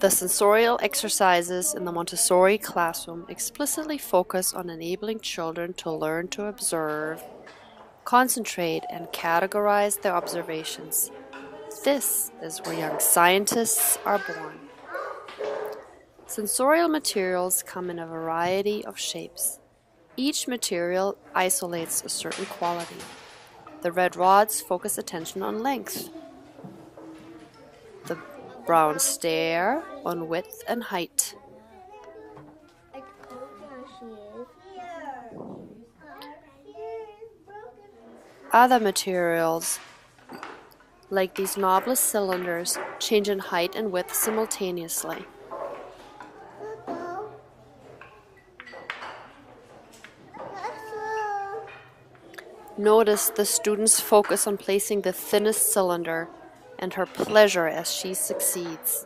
The sensorial exercises in the Montessori classroom explicitly focus on enabling children to learn to observe, concentrate, and categorize their observations. This is where young scientists are born. Sensorial materials come in a variety of shapes. Each material isolates a certain quality. The red rods focus attention on length. The brown stare on width and height. Other materials, like these knobless cylinders, change in height and width simultaneously. Notice the student's focus on placing the thinnest cylinder and her pleasure as she succeeds.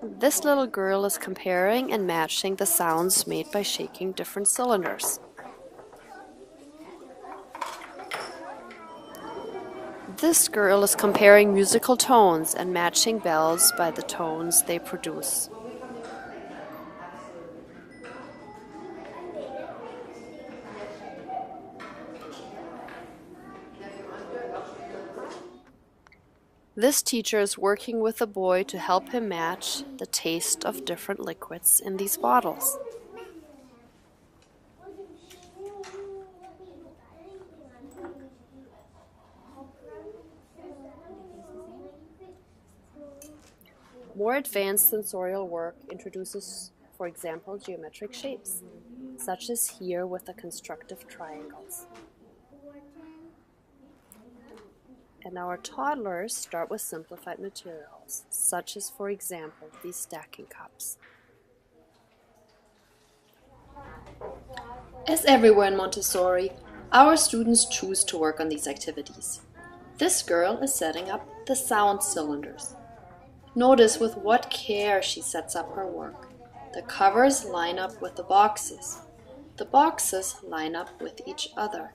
This little girl is comparing and matching the sounds made by shaking different cylinders. This girl is comparing musical tones and matching bells by the tones they produce. This teacher is working with the boy to help him match the taste of different liquids in these bottles. More advanced sensorial work introduces, for example, geometric shapes, such as here with the constructive triangles. And our toddlers start with simplified materials, such as, for example, these stacking cups. As everywhere in Montessori, our students choose to work on these activities. This girl is setting up the sound cylinders. Notice with what care she sets up her work. The covers line up with the boxes. The boxes line up with each other.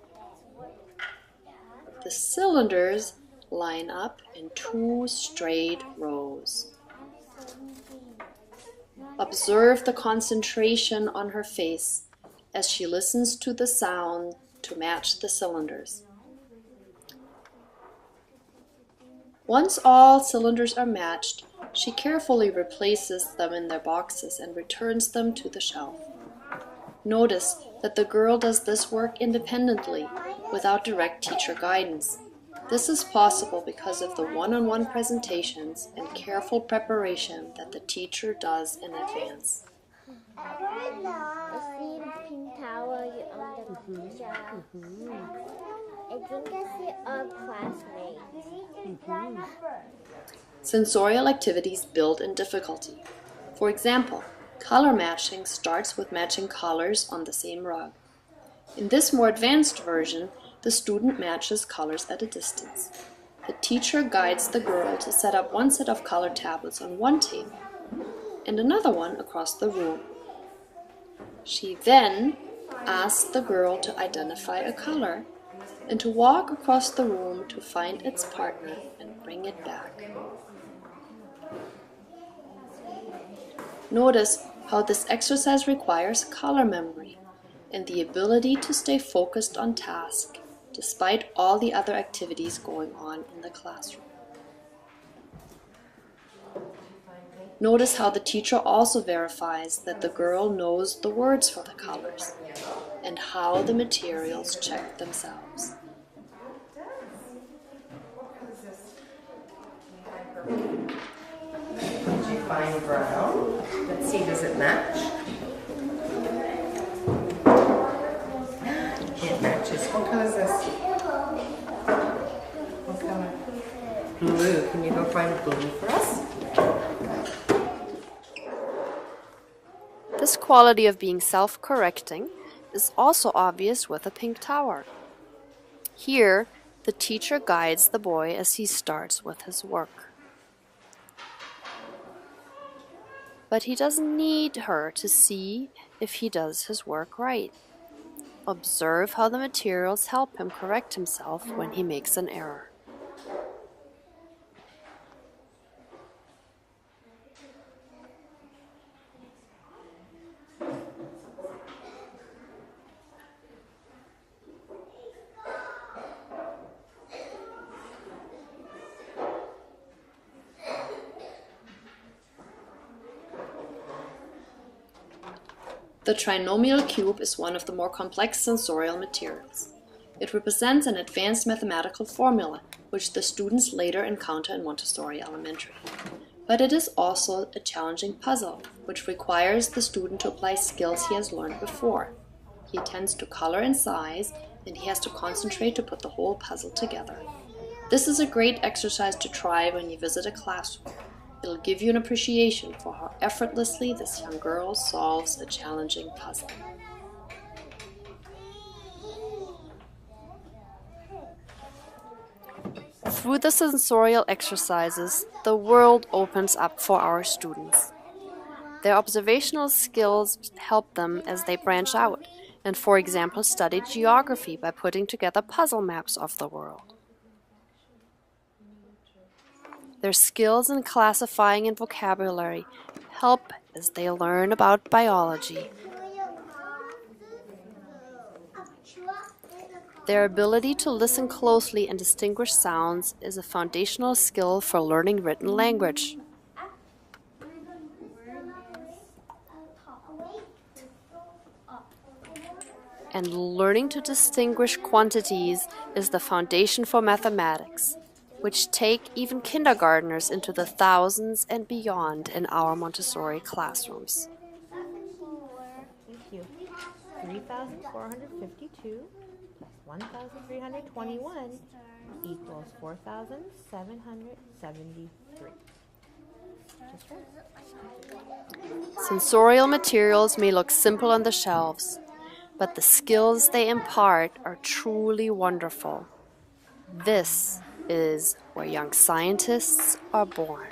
The cylinders line up in 2 straight rows. Observe the concentration on her face as she listens to the sound to match the cylinders. Once all cylinders are matched, she carefully replaces them in their boxes and returns them to the shelf. Notice that the girl does this work independently, without direct teacher guidance. This is possible because of the one-on-one presentations and careful preparation that the teacher does in advance. I see the pink towel on the picture. I think I see our classmates. Sensorial activities build in difficulty. For example, color matching starts with matching colors on the same rug. In this more advanced version, the student matches colors at a distance. The teacher guides the girl to set up one set of color tablets on one table and another one across the room. She then asks the girl to identify a color and to walk across the room to find its partner and bring it back. Notice how this exercise requires color memory and the ability to stay focused on task despite all the other activities going on in the classroom. Notice how the teacher also verifies that the girl knows the words for the colors and how the materials check themselves. Did you find brown? Let's see, does it match? It matches. What color is this? What color? Blue. Can you go find blue for us? This quality of being self-correcting is also obvious with a pink tower. Here, the teacher guides the boy as he starts with his work. But he doesn't need her to see if he does his work right. Observe how the materials help him correct himself when he makes an error. The trinomial cube is one of the more complex sensorial materials. It represents an advanced mathematical formula, which the students later encounter in Montessori Elementary. But it is also a challenging puzzle, which requires the student to apply skills he has learned before. He attends to color and size, and he has to concentrate to put the whole puzzle together. This is a great exercise to try when you visit a classroom. It'll give you an appreciation for how effortlessly this young girl solves a challenging puzzle. Through the sensorial exercises, the world opens up for our students. Their observational skills help them as they branch out and, for example, study geography by putting together puzzle maps of the world. Their skills in classifying and vocabulary help as they learn about biology. Their ability to listen closely and distinguish sounds is a foundational skill for learning written language. And learning to distinguish quantities is the foundation for mathematics, which take even kindergartners into the thousands and beyond in our Montessori classrooms. Thank you. 3,452 plus 1,321 equals 4,773. Just right. Sensorial materials may look simple on the shelves, but the skills they impart are truly wonderful. This is where young scientists are born.